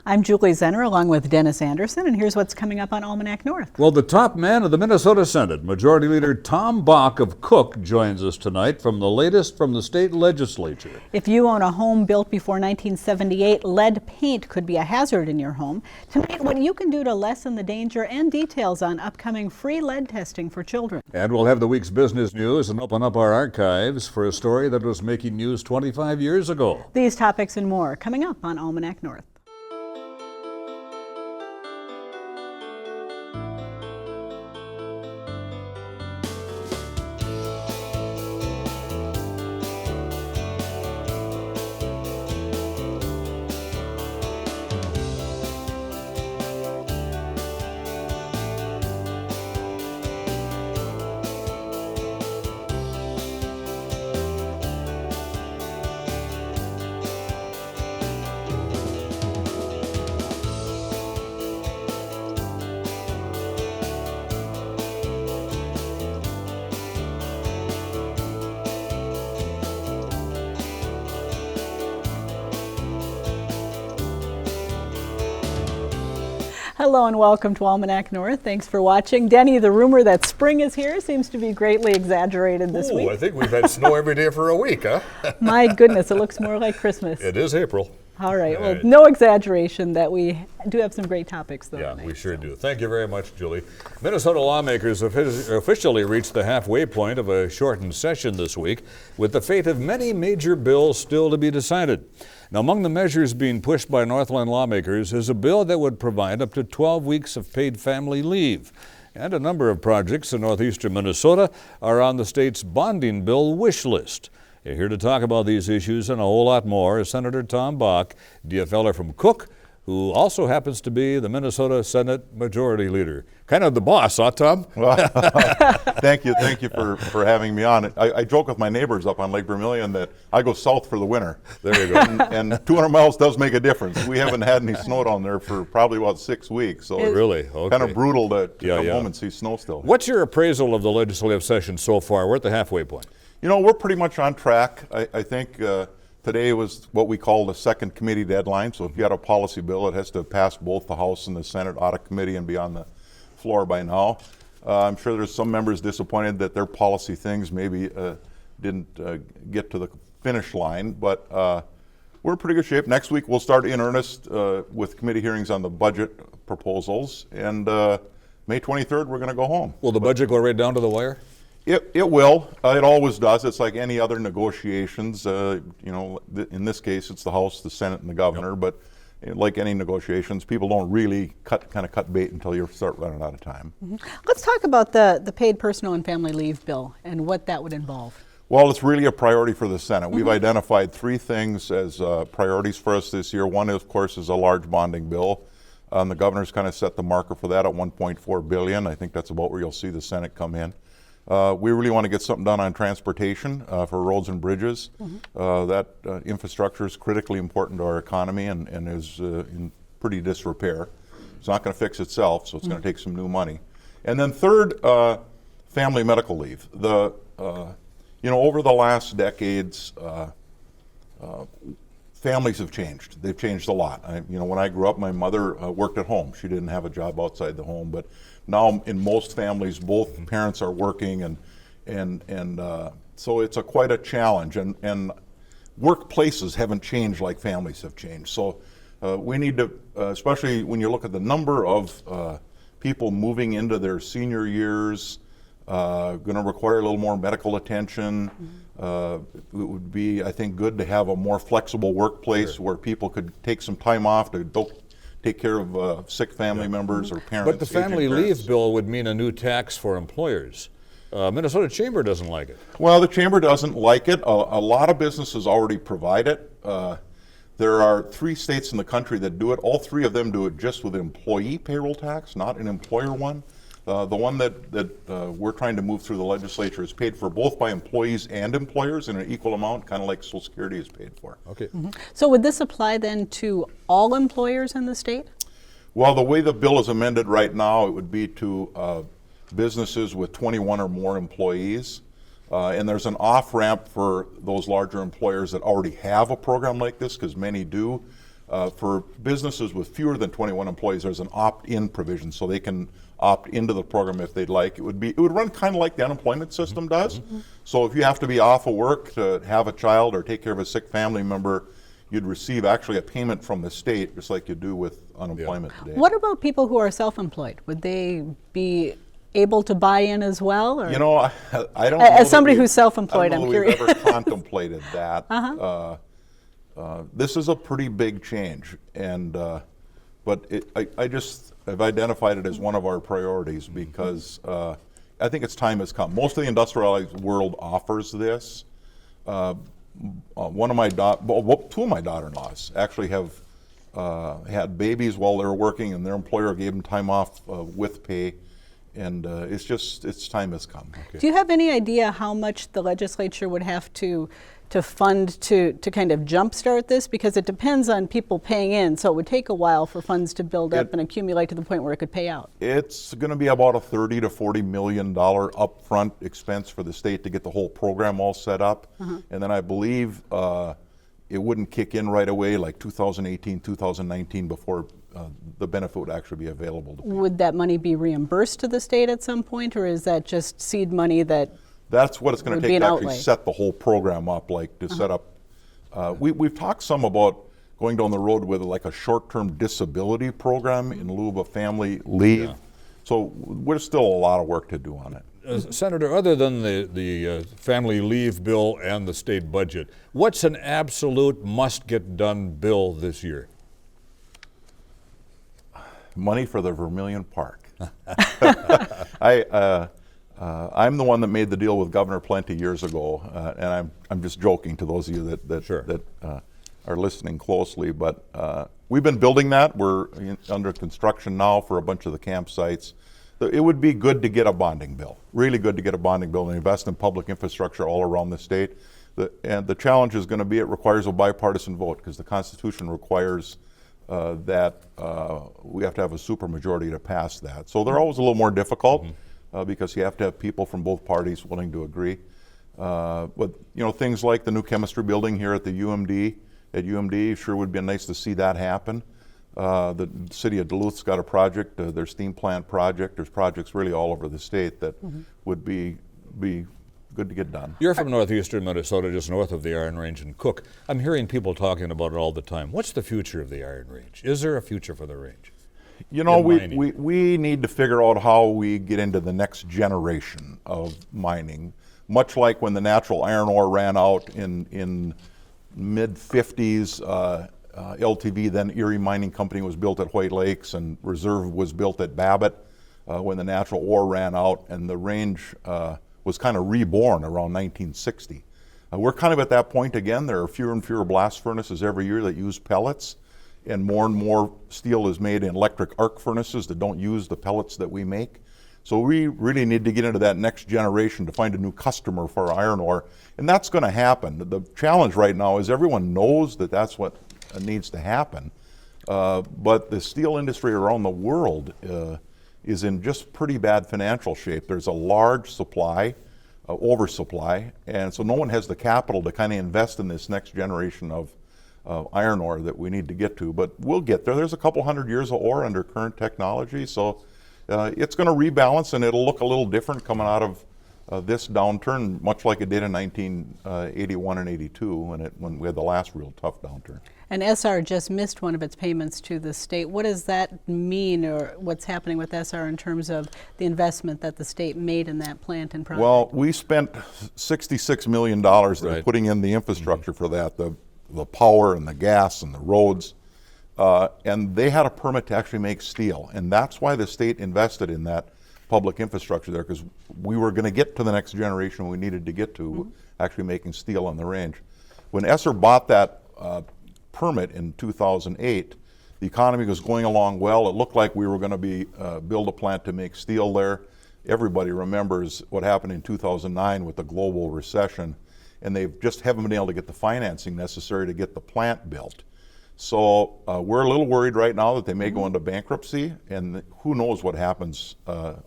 I'm Julie Zenner along with Dennis Anderson, and here's what's coming up on Almanac North. Well, the top man of the Minnesota Senate, Majority Leader Tom Bakk of Cook, joins us tonight from the latest from the state legislature. If you own a home built before 1978, lead paint could be a hazard in your home. Tonight, what you can do to lessen the danger and details on upcoming free lead testing for children. And we'll have the week's business news and open up our archives for a story that was making news 25 years ago. These topics and more coming up on Almanac North. Hello and welcome to Almanac North. Thanks for watching. Denny, the rumor that spring is here seems to be greatly exaggerated this week. I think we've had snow every day for a week, huh? My goodness, it looks more like Christmas. It is April. All right, well, no exaggeration that we do have some great topics though. Yeah, tonight, we sure do. Thank you very much, Julie. Minnesota lawmakers officially reached the halfway point of a shortened session this week, with the fate of many major bills still to be decided. Now, among the measures being pushed by Northland lawmakers is a bill that would provide up to 12 weeks of paid family leave. And a number of projects in northeastern Minnesota are on the state's bonding bill wish list. Here to talk about these issues and a whole lot more is Senator Tom Bakk, DFLer from Cook, who also happens to be the Minnesota Senate Majority Leader. Kind of the boss, huh, Tom? Well, thank you for having me on. I joke with my neighbors up on Lake Vermilion that I go south for the winter. There you go. And 200 miles does make a difference. We haven't had any snow down there for probably about 6 weeks, so Really? it's Okay. kind of brutal to come home and see snow still. What's your appraisal of the legislative session so far? We're at the halfway point. You know, we're pretty much on track. I think today was what we call the second committee deadline. So if you got a policy bill, it has to pass both the House and the Senate audit committee and be on the floor by now. I'm sure there's some members disappointed that their policy things maybe didn't get to the finish line, but we're in pretty good shape. Next week we'll start in earnest with committee hearings on the budget proposals, and May 23rd we're going to go home. Will the budget go right down to the wire? It will. It always does. It's like any other negotiations. You know, in this case, it's the House, the Senate, and the governor. Yep. But like any negotiations, people don't really cut bait until you start running out of time. Mm-hmm. Let's talk about the paid personal and family leave bill and what that would involve. Well, it's really a priority for the Senate. We've identified three things as priorities for us this year. One, of course, is a large bonding bill. The governor's kind of set the marker for that at $1.4 billion. I think that's about where you'll see the Senate come in. We really want to get something done on transportation for roads and bridges. That infrastructure is critically important to our economy and is in pretty disrepair. It's not going to fix itself, so it's going to take some new money. And then third, family medical leave. You know, over the last decades, families have changed. They've changed a lot. You know, when I grew up, my mother worked at home. She didn't have a job outside the home, but now in most families, both parents are working, and so it's quite a challenge. And workplaces haven't changed like families have changed. So we need to, especially when you look at the number of people moving into their senior years, going to require a little more medical attention. It would be, I think, good to have a more flexible workplace where people could take some time off to take care of sick family members or parents. But the family leave bill would mean a new tax for employers. Minnesota Chamber doesn't like it. Well, the Chamber doesn't like it. A lot of businesses already provide it. There are 3 states in the country that do it. All 3 of them do it just with employee payroll tax, not an employer one. The one that we're trying to move through the legislature is paid for both by employees and employers in an equal amount, kind of like Social Security is paid for. Okay. So would this apply then to all employers in the state? Well, the way the bill is amended right now, it would be to businesses with 21 or more employees. And there's an off-ramp for those larger employers that already have a program like this, because many do. For businesses with fewer than 21 employees, there's an opt-in provision, so they can opt into the program if they'd like. It would run kind of like the unemployment system does. So if you have to be off of work to have a child or take care of a sick family member, you'd receive actually a payment from the state, just like you do with unemployment today. What about people who are self-employed? Would they be able to buy in as well? Or? You know, I don't know. As somebody who's self-employed, I'm curious. We've ever contemplated that. This is a pretty big change, and but I've identified it as one of our priorities because I think its time has come. Most of the industrialized world offers this. Two of my daughter-in-laws actually have had babies while they were working, and their employer gave them time off with pay. And its time has come. Okay. Do you have any idea how much the legislature would have to fund to kind of jumpstart this? Because it depends on people paying in, so it would take a while for funds to build up and accumulate to the point where it could pay out. It's going to be about a $30 to $40 million upfront expense for the state to get the whole program all set up. And then I believe it wouldn't kick in right away, like 2018, 2019, before the benefit would actually be available to people. Would that money be reimbursed to the state at some point, or is that just seed money that's what it's going to take to actually set the whole program up, like to set up. We've talked some about going down the road with like a short-term disability program in lieu of a family leave. So there's still a lot of work to do on it. Senator, other than the family leave bill and the state budget, what's an absolute must-get-done bill this year? Money for the Vermilion Park. I'm the one that made the deal with Governor Plenty years ago, and I'm just joking to those of you that are listening closely. But we've been building that. We're under construction now for a bunch of the campsites. It would be good to get a bonding bill, really good to get a bonding bill and invest in public infrastructure all around the state. And the challenge is going to be it requires a bipartisan vote because the Constitution requires that we have to have a supermajority to pass that. So they're always a little more difficult because you have to have people from both parties willing to agree. But things like the new chemistry building here at the UMD, sure would be nice to see that happen. The city of Duluth's got a project, their steam plant project. There's projects really all over the state that would be good to get done. You're from northeastern Minnesota, just north of the Iron Range in Cook. I'm hearing people talking about it all the time. What's the future of the Iron Range? Is there a future for the range? We need to figure out how we get into the next generation of mining. Much like when the natural iron ore ran out in mid-50s, LTV, then Erie Mining Company, was built at White Lakes, and Reserve was built at Babbitt when the natural ore ran out, and the range was kind of reborn around 1960. We're kind of at that point again. There are fewer and fewer blast furnaces every year that use pellets, and more steel is made in electric arc furnaces that don't use the pellets that we make. So we really need to get into that next generation to find a new customer for iron ore, and that's going to happen. The challenge right now is everyone knows that that's what needs to happen, but the steel industry around the world is in just pretty bad financial shape. There's a large supply, oversupply, and so no one has the capital to kind of invest in this next generation of iron ore that we need to get to. But we'll get there. There's a couple hundred years of ore under current technology, so it's going to rebalance, and it'll look a little different coming out of this downturn, much like it did in 1981 and 82 when we had the last real tough downturn. And SR just missed one of its payments to the state. What does that mean, or what's happening with SR in terms of the investment that the state made in that plant and project? Well, we spent $66 million there putting in the infrastructure for that, the power and the gas and the roads. And they had a permit to actually make steel. And that's why the state invested in that public infrastructure there, because we were going to get to the next generation we needed to get to, actually making steel on the range. When Esser bought that permit in 2008, the economy was going along well. It looked like we were going to be build a plant to make steel there. Everybody remembers what happened in 2009 with the global recession, and they just haven't been able to get the financing necessary to get the plant built. So we're a little worried right now that they may go into bankruptcy, and who knows what happens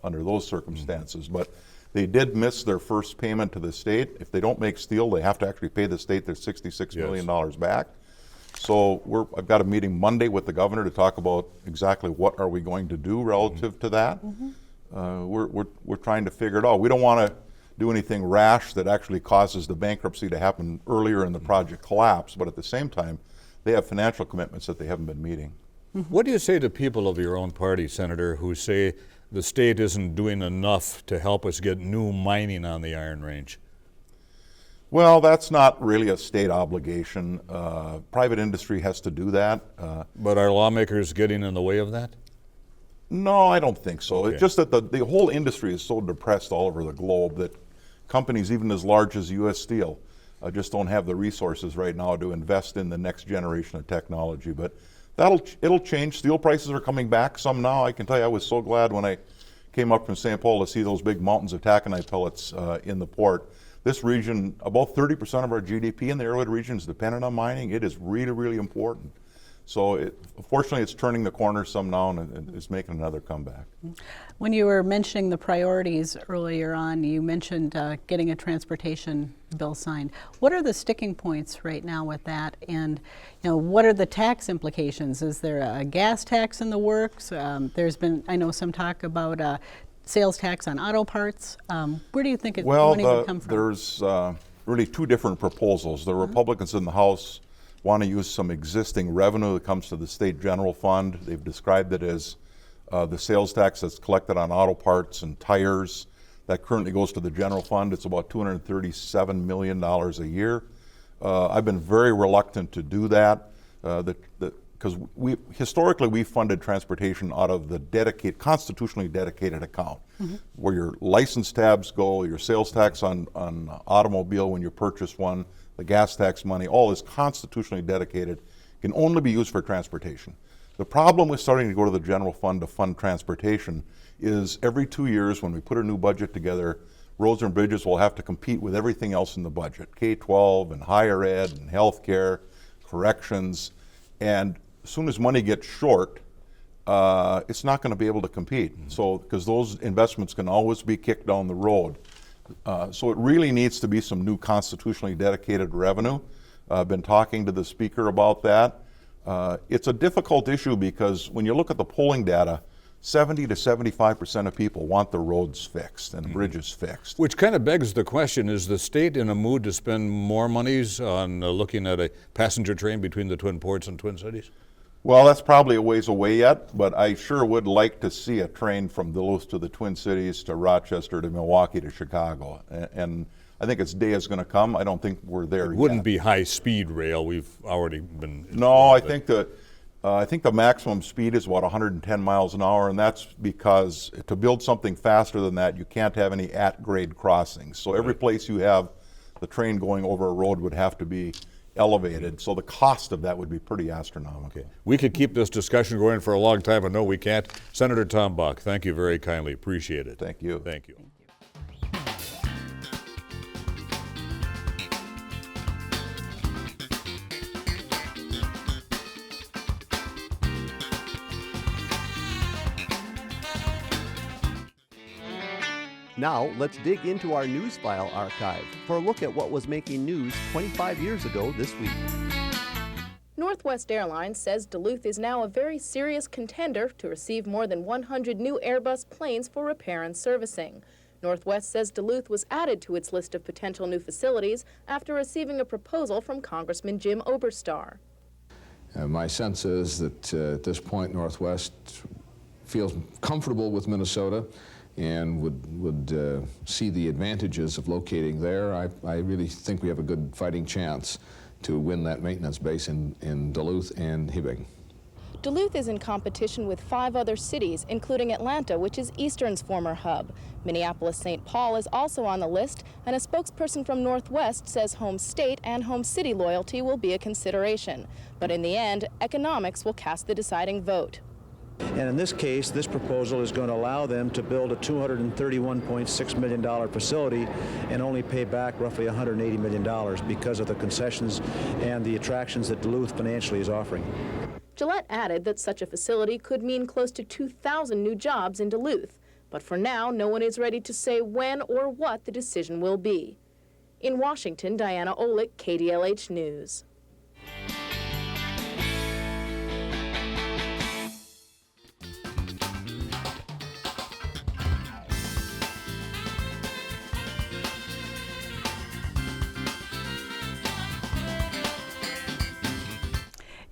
under those circumstances. But they did miss their first payment to the state. If they don't make steel, they have to actually pay the state their $66 million back. So I've got a meeting Monday with the governor to talk about exactly what are we going to do relative to that. We're trying to figure it out. We don't want to do anything rash that actually causes the bankruptcy to happen earlier in the project collapse, but at the same time, they have financial commitments that they haven't been meeting. What do you say to people of your own party, Senator, who say the state isn't doing enough to help us get new mining on the Iron Range? Well, that's not really a state obligation. Private industry has to do that. But are lawmakers getting in the way of that? No, I don't think so. Okay. It's just that the whole industry is so depressed all over the globe that companies even as large as U.S. Steel just don't have the resources right now to invest in the next generation of technology. But it'll change. Steel prices are coming back some now. I can tell you I was so glad when I came up from St. Paul to see those big mountains of taconite pellets in the port. This region, about 30% of our GDP in the Arrowhead region is dependent on mining. It is really, really important. So fortunately, it's turning the corner some now and it's making another comeback. When you were mentioning the priorities earlier on, you mentioned getting a transportation bill signed. What are the sticking points right now with that? And what are the tax implications? Is there a gas tax in the works? There's been, I know, some talk about sales tax on auto parts. Where do you think money would come from? There's really two different proposals. The Republicans in the House want to use some existing revenue that comes to the state general fund. They've described it as the sales tax that's collected on auto parts and tires that currently goes to the general fund. It's about $237 million a year. I've been very reluctant to do that because historically we funded transportation out of the constitutionally dedicated account where your license tabs go, your sales tax on automobile when you purchase one, the gas tax money, all is constitutionally dedicated, can only be used for transportation. The problem with starting to go to the general fund to fund transportation is every 2 years when we put a new budget together, roads and bridges will have to compete with everything else in the budget, K-12 and higher ed and healthcare, corrections, and as soon as money gets short, it's not going to be able to compete. So, because those investments can always be kicked down the road. So it really needs to be some new constitutionally dedicated revenue. I've been talking to the speaker about that. It's a difficult issue because when you look at the polling data, 70 to 75% of people want the roads fixed and bridges fixed. Which kind of begs the question, is the state in a mood to spend more monies on looking at a passenger train between the Twin Ports and Twin Cities? Well, that's probably a ways away yet, but I sure would like to see a train from Duluth to the Twin Cities to Rochester to Milwaukee to Chicago. And I think its day is going to come. I don't think we're there yet. It wouldn't be high-speed rail. We've already been... No, I think the maximum speed is about 110 miles an hour, and that's because to build something faster than that, you can't have any at-grade crossings. So every place you have the train going over a road would have to be elevated, so the cost of that would be pretty astronomical. Okay. We could keep this discussion going for a long time, but no, we can't. Senator Tom Bakk, thank you very kindly. Appreciate it. Thank you. Thank you. Now, let's dig into our news file archive for a look at what was making news 25 years ago this week. Northwest Airlines says Duluth is now a very serious contender to receive more than 100 new Airbus planes for repair and servicing. Northwest says Duluth was added to its list of potential new facilities after receiving a proposal from Congressman Jim Oberstar. My sense is that at this point Northwest feels comfortable with Minnesota and would see the advantages of locating there. I really think we have a good fighting chance to win that maintenance base in Duluth and Hibbing. Duluth is in competition with 5 other cities, including Atlanta, which is Eastern's former hub. Minneapolis-St. Paul is also on the list, and a spokesperson from Northwest says home state and home city loyalty will be a consideration. But in the end, economics will cast the deciding vote. And in this case, this proposal is going to allow them to build a $231.6 million facility and only pay back roughly $180 million because of the concessions and the attractions that Duluth financially is offering. Gillette added that such a facility could mean close to 2,000 new jobs in Duluth. But for now, no one is ready to say when or what the decision will be. In Washington, Diana Olick, KDLH News.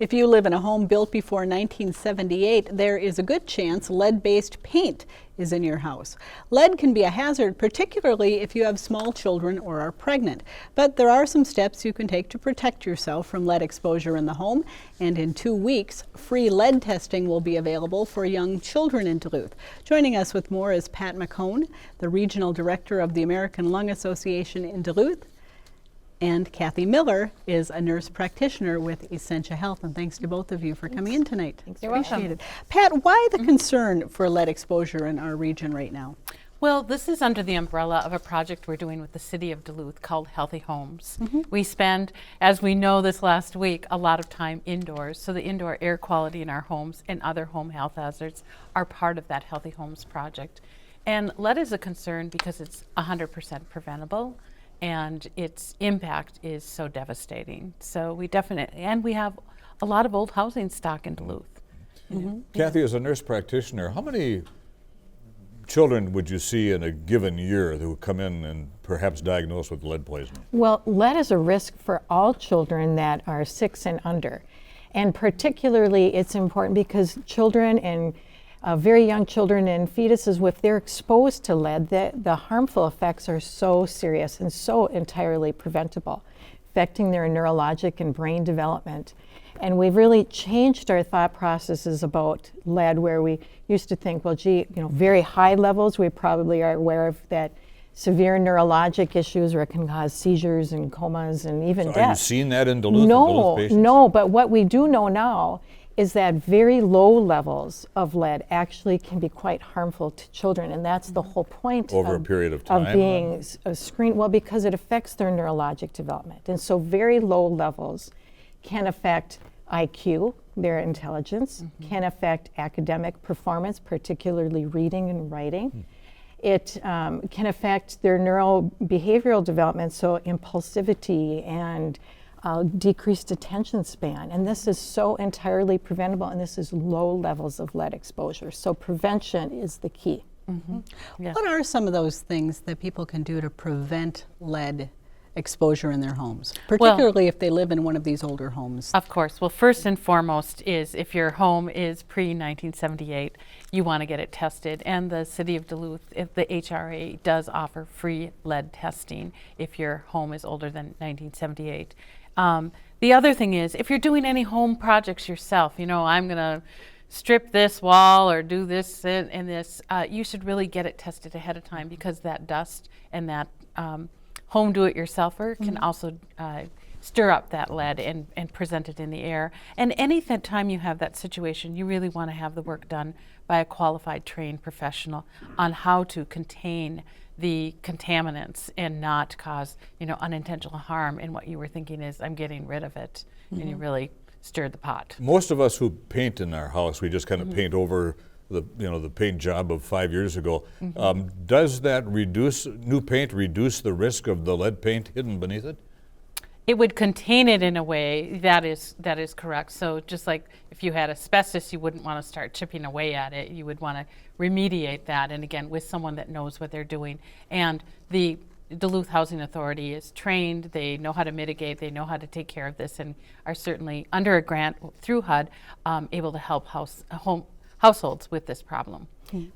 If you live in a home built before 1978, there is a good chance lead-based paint is in your house. Lead can be a hazard, particularly if you have small children or are pregnant. But there are some steps you can take to protect yourself from lead exposure in the home. And in 2 weeks, free lead testing will be available for young children in Duluth. Joining us with more is Pat McKone, the Regional Director of the American Lung Association in Duluth. And Cathie Miller is a nurse practitioner with Essentia Health. And thanks to both of you for coming in tonight. You're Appreciate welcome. it. Pat, why the concern for lead exposure in our region right now? Well, this is under the umbrella of a project we're doing with the city of Duluth called Healthy Homes. We spend, as we know this last week, a lot of time indoors. So the indoor air quality in our homes and other home health hazards are part of that Healthy Homes project. And lead is a concern because it's 100% preventable, and its impact is so devastating. So we definitely, and we have a lot of old housing stock in Duluth. Cathie, as a nurse practitioner, how many children would you see in a given year who come in and perhaps diagnosed with lead poisoning? Well, lead is a risk for all children that are 6 and under. And particularly it's important because children and very young children and fetuses, if they're exposed to lead, the harmful effects are so serious and so entirely preventable, affecting their neurologic and brain development. And we've really changed our thought processes about lead, where we used to think, well, gee, very high levels, we probably are aware of that severe neurologic issues, or it can cause seizures and comas and even death. Are you seeing that in Duluth? No, patients? no, but what we do know now is that very low levels of lead actually can be quite harmful to children, and that's the whole point Over a period of time? of being screened. Well, because it affects their neurologic development, and so very low levels can affect IQ, their intelligence, can affect academic performance, particularly reading and writing. It can affect their neurobehavioral development, so impulsivity and decreased attention span. And this is so entirely preventable, and this is low levels of lead exposure. So prevention is the key. Yeah. What are some of those things that people can do to prevent lead exposure in their homes, particularly if they live in one of these older homes? Of course. Well, first and foremost is if your home is pre-1978, you want to get it tested. And the city of Duluth, if the HRA does offer free lead testing if your home is older than 1978. The other thing is, if you're doing any home projects yourself, I'm going to strip this wall or do this and this, you should really get it tested ahead of time, because that dust and that home do-it-yourselfer can also stir up that lead and present it in the air. And any time you have that situation, you really want to have the work done by a qualified, trained professional on how to contain the contaminants and not cause, unintentional harm. And what you were thinking is, I'm getting rid of it, and you really stirred the pot. Most of us who paint in our house, we just kind of paint over the paint job of 5 years ago. Does that new paint reduce the risk of the lead paint hidden beneath it? It would contain it in a way that is correct. So just like if you had asbestos, you wouldn't want to start chipping away at it. You would want to remediate that, and again, with someone that knows what they're doing. And the Duluth Housing Authority is trained. They know how to mitigate. They know how to take care of this, and are certainly under a grant through HUD able to help households with this problem.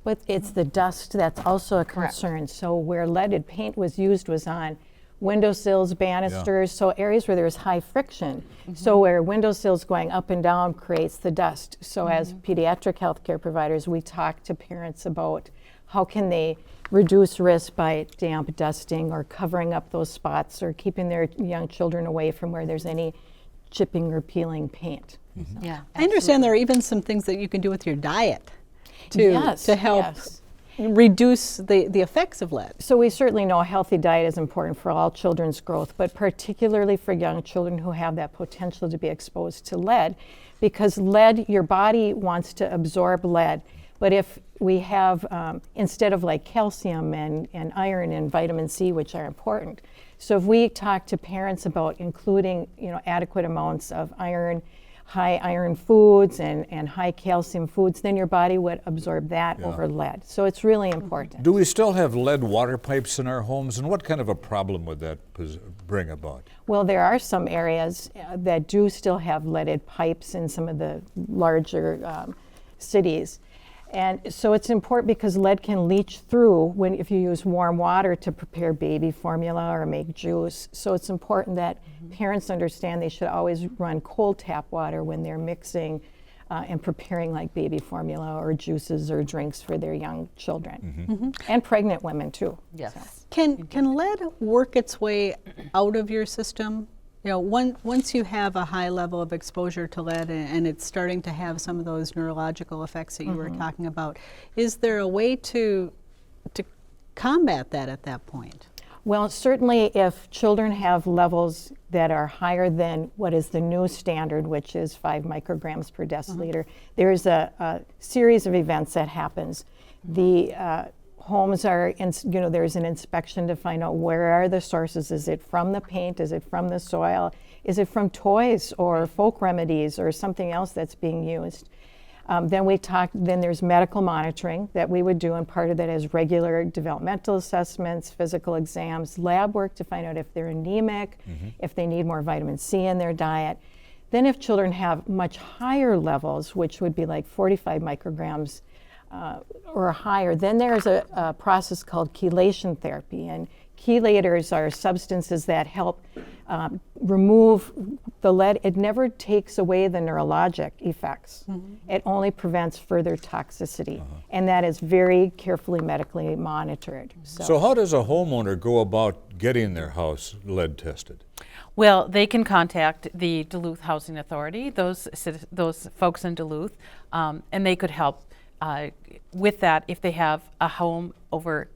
But it's the dust that's also a concern. So where leaded paint was used was on windowsills, banisters, so areas where there's high friction. So where windowsills going up and down creates the dust. So as pediatric healthcare providers, we talk to parents about how can they reduce risk by damp dusting or covering up those spots or keeping their young children away from where there's any chipping or peeling paint. Yeah, I understand there are even some things that you can do with your diet to help reduce the effects of lead. So we certainly know a healthy diet is important for all children's growth, but particularly for young children who have that potential to be exposed to lead, because lead, your body wants to absorb lead. But if we have, instead of like calcium and iron and vitamin C, which are important, so if we talk to parents about including adequate amounts of iron, high iron foods and high calcium foods, then your body would absorb that over lead. So it's really important. Do we still have lead water pipes in our homes, and what kind of a problem would that bring about? Well, there are some areas that do still have leaded pipes in some of the larger cities. And so it's important because lead can leach through if you use warm water to prepare baby formula or make juice. So it's important that parents understand they should always run cold tap water when they're mixing and preparing like baby formula or juices or drinks for their young children. And pregnant women too. Yes. So. Can lead work its way out of your system? You know, once you have a high level of exposure to lead and it's starting to have some of those neurological effects that you were talking about, is there a way to combat that at that point? Well, certainly if children have levels that are higher than what is the new standard, which is 5 micrograms per deciliter, there is a series of events that happens. The homes are, there's an inspection to find out where are the sources. Is it from the paint? Is it from the soil? Is it from toys or folk remedies or something else that's being used? Then there's medical monitoring that we would do, and part of that is regular developmental assessments, physical exams, lab work to find out if they're anemic, if they need more vitamin C in their diet. Then if children have much higher levels, which would be like 45 micrograms or higher, then there's a process called chelation therapy. And chelators are substances that help remove the lead. It never takes away the neurologic effects. It only prevents further toxicity. And that is very carefully medically monitored. So how does a homeowner go about getting their house lead tested? Well, they can contact the Duluth Housing Authority, those folks in Duluth, and they could help with that if they have a home over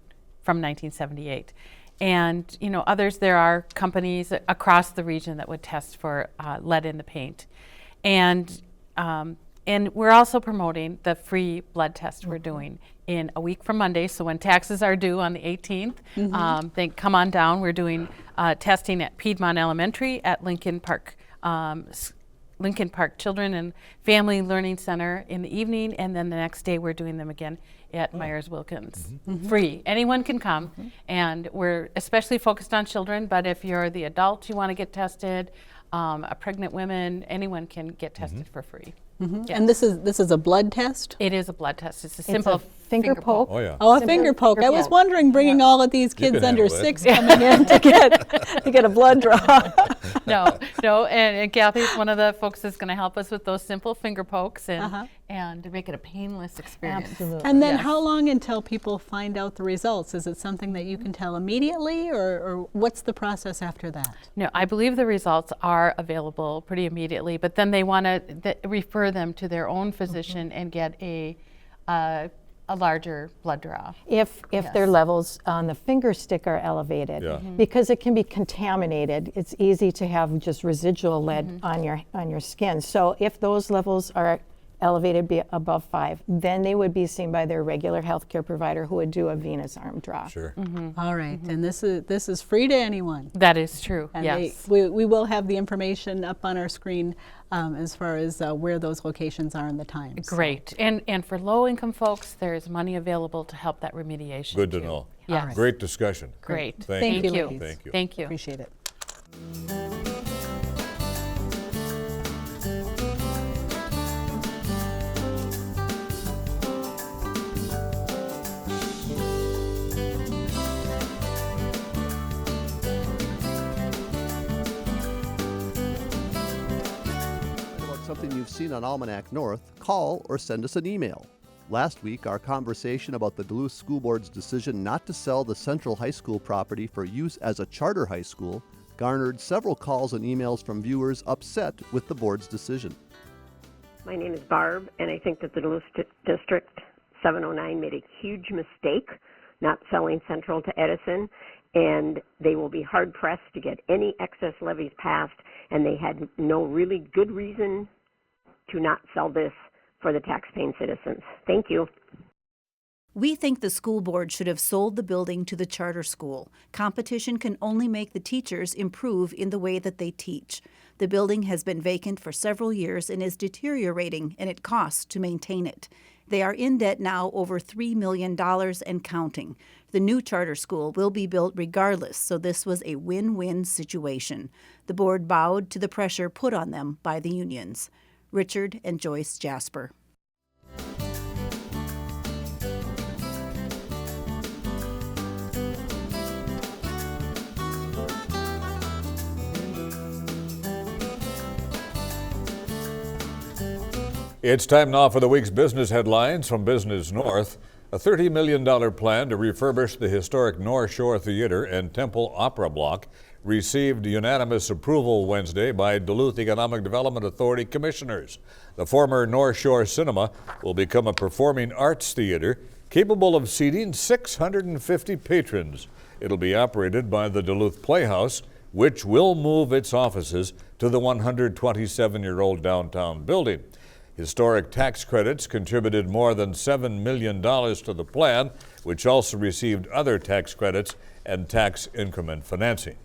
from 1978. And others, there are companies across the region that would test for lead in the paint. And we're also promoting the free blood test we're doing in a week from Monday. So when taxes are due on the 18th, they come on down. We're doing testing at Piedmont Elementary, at Lincoln Park Children and Family Learning Center in the evening, and then the next day we're doing them again at Myers-Wilkins. Free. Anyone can come, and we're especially focused on children, but if you're the adult you want to get tested, a pregnant woman, anyone can get tested for free. Yes. And this is a blood test? It is a blood test. It's a simple finger poke. Oh, yeah. Oh, a finger poke. I was wondering, bringing all of these kids can under handle that. 6 coming in to get a blood draw. No, and Cathie's one of the folks that's going to help us with those simple finger pokes and to make it a painless experience. Absolutely. And then how long until people find out the results? Is it something that you can tell immediately, or what's the process after that? No, I believe the results are available pretty immediately, but then they want to refer them to their own physician and get a larger blood draw. If their levels on the finger stick are elevated, because it can be contaminated, it's easy to have just residual lead on your skin. So if those levels are elevated above 5, then they would be seen by their regular healthcare provider, who would do a venous arm draw. Sure. All right, and this is free to anyone. That is true. And yes. we will have the information up on our screen as far as where those locations are and the times. Great. And for low-income folks, there's money available to help that remediation. Good to too. know. Yes. Great discussion. Great. Thank you, you. ladies. Thank you. Thank you. Appreciate it. Something you've seen on Almanac North, call or send us an email. Last week, our conversation about the Duluth School Board's decision not to sell the Central High School property for use as a charter high school garnered several calls and emails from viewers upset with the board's decision. My name is Barb, and I think that the Duluth District 709 made a huge mistake not selling Central to Edison, and they will be hard-pressed to get any excess levies passed, and they had no really good reason to not sell this for the tax-paying citizens. Thank you. We think the school board should have sold the building to the charter school. Competition can only make the teachers improve in the way that they teach. The building has been vacant for several years and is deteriorating, and it costs to maintain it. They are in debt now over $3 million and counting. The new charter school will be built regardless, so this was a win-win situation. The board bowed to the pressure put on them by the unions. Richard and Joyce Jasper. It's time now for the week's business headlines from Business North. A $30 million plan to refurbish the historic North Shore Theater and Temple Opera Block received unanimous approval Wednesday by Duluth Economic Development Authority commissioners. The former North Shore Cinema will become a performing arts theater capable of seating 650 patrons. It'll be operated by the Duluth Playhouse, which will move its offices to the 127-year-old downtown building. Historic tax credits contributed more than $7 million to the plan, which also received other tax credits and tax increment financing.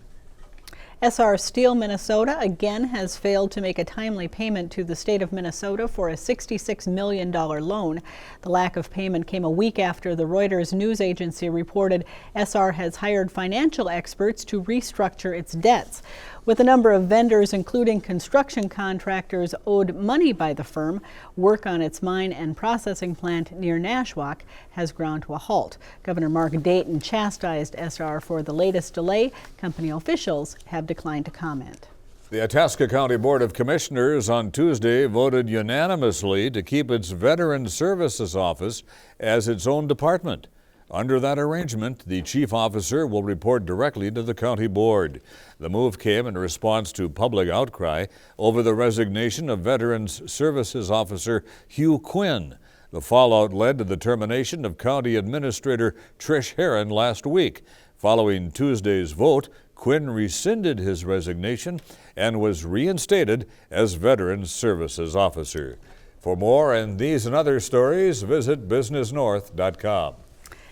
SR Steel Minnesota again has failed to make a timely payment to the state of Minnesota for a $66 million loan. The lack of payment came a week after the Reuters news agency reported SR has hired financial experts to restructure its debts. With a number of vendors, including construction contractors, owed money by the firm, work on its mine and processing plant near Nashwauk has ground to a halt. Governor Mark Dayton chastised SR for the latest delay. Company officials have declined to comment. The Itasca County Board of Commissioners on Tuesday voted unanimously to keep its Veteran Services Office as its own department. Under that arrangement, the chief officer will report directly to the county board. The move came in response to public outcry over the resignation of Veterans Services Officer Hugh Quinn. The fallout led to the termination of County Administrator Trish Herron last week. Following Tuesday's vote, Quinn rescinded his resignation and was reinstated as Veterans Services Officer. For more on these and other stories, visit businessnorth.com.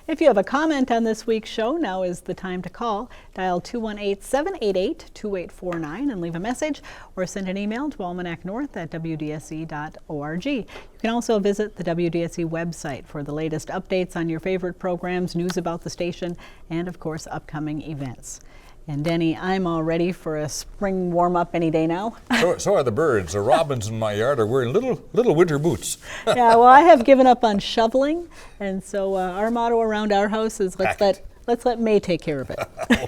If you have a comment on this week's show, now is the time to call. Dial 218-788-2849 and leave a message, or send an email to almanacnorth@wdse.org. You can also visit the WDSE website for the latest updates on your favorite programs, news about the station, and of course upcoming events. And Denny, I'm all ready for a spring warm-up any day now. So are the birds. The robins in my yard are wearing little winter boots. Yeah, well, I have given up on shoveling, and so our motto around our house is let's let May take care of it. Okay.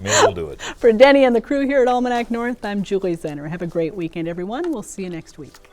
May will do it. For Denny and the crew here at Almanac North, I'm Julie Zenner. Have a great weekend, everyone. We'll see you next week.